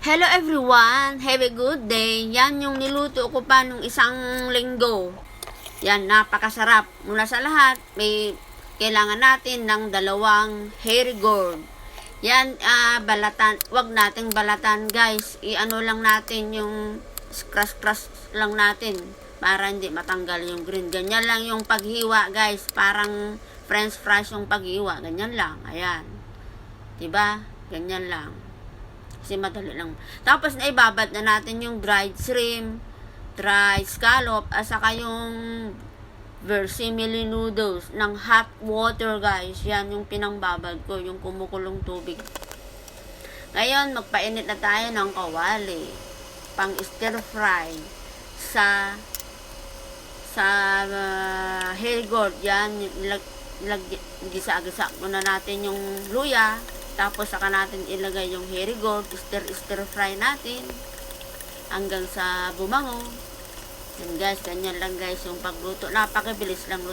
Hello everyone! Have a good day! Yan yung niluto ko pa nung isang linggo. Yan, napakasarap. Muna sa lahat, may kailangan natin ng 2 hairy gourd. Yan, balatan. Wag nating balatan guys. I-ano lang natin yung crush lang natin para hindi matanggal yung green. Ganyan lang yung paghiwa guys. Parang french fries yung paghiwa. Ganyan lang. Ayan. Diba? Ganyan lang. Kasi madali lang. Tapos na ibabad na natin yung dried shrimp, dried scallop, at saka yung vermicelli noodles ng hot water guys. Yan yung pinangbabad ko, yung kumukulong tubig. Ngayon, magpainit na tayo ng kawali. Pang stir fry sa hairy gourd. Yan, gisa-gisa muna natin yung luya. Tapos saka natin ilagay yung hairy gourd, stir fry natin hanggang sa bumango. Yan guys, ganyan lang guys yung pagluto. Napakabilis lang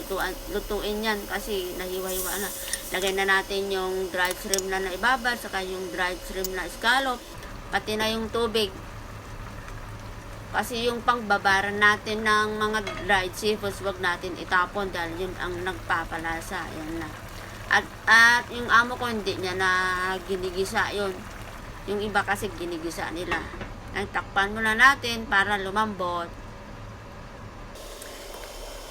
lutuin yan kasi nahiwa-hiwa na. Lagay na natin yung dried shrimp na naibabad, saka yung dried shrimp na scallop, pati na yung tubig. Kasi yung pangbabaran natin ng mga dried seafoods, wag natin itapon dahil yun ang nagpapalasa. Yan na. At yung amo ko hindi niya na ginigisa yun. Yung iba kasi ginigisa nila. Ay, takpan muna natin para lumambot.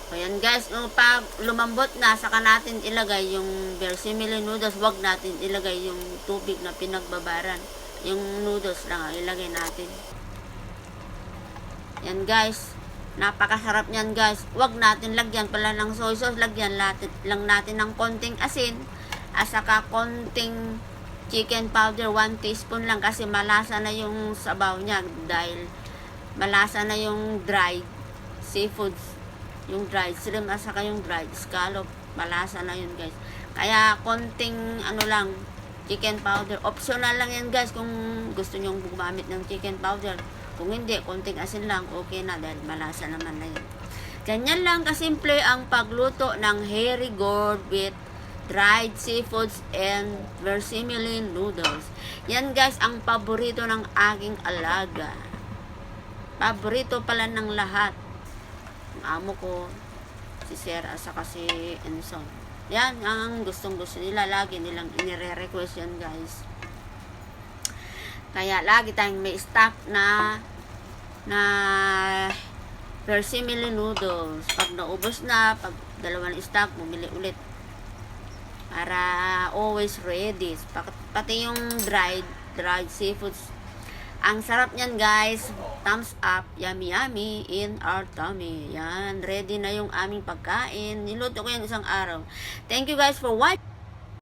So yan guys, pag lumambot na, saka natin ilagay yung vermicelli noodles. Wag natin ilagay yung tubig na pinagbabaran. Yung noodles lang ilagay natin. Yan guys. Napakasarap niyan guys. Huwag natin lagyan pala ng soy sauce. Lagyan lang natin ng konting asin. At saka konting chicken powder. 1 teaspoon lang kasi malasa na yung sabaw niya. Dahil malasa na yung dried seafoods. Yung dried shrimp at saka yung dried scallop. Malasa na yun guys. Kaya konting chicken powder. Optional lang yan guys kung gusto nyong gumamit ng chicken powder. Kung hindi, konting asin lang, okay na dahil malasa naman na yun. Ganyan lang kasimple ang pagluto ng hairy gourd with dried seafoods and vermicelli noodles. Yan guys, ang paborito ng aking alaga. Paborito pala ng lahat. Ang amo ko, si Sarah, saka si Enson. Yan, ang gustong-gusto nila. Lagi nilang inire-request yan guys. Kaya lagi tayong may stock na vermicelli noodles. Pag naubos na, pag 2 stock, bumili ulit. Para always ready. Pati yung dried seafoods. Ang sarap niyan guys. Thumbs up. Yummy yummy in our tummy. Yan. Ready na yung aming pagkain. Niluto ko yan isang araw. Thank you guys for watching.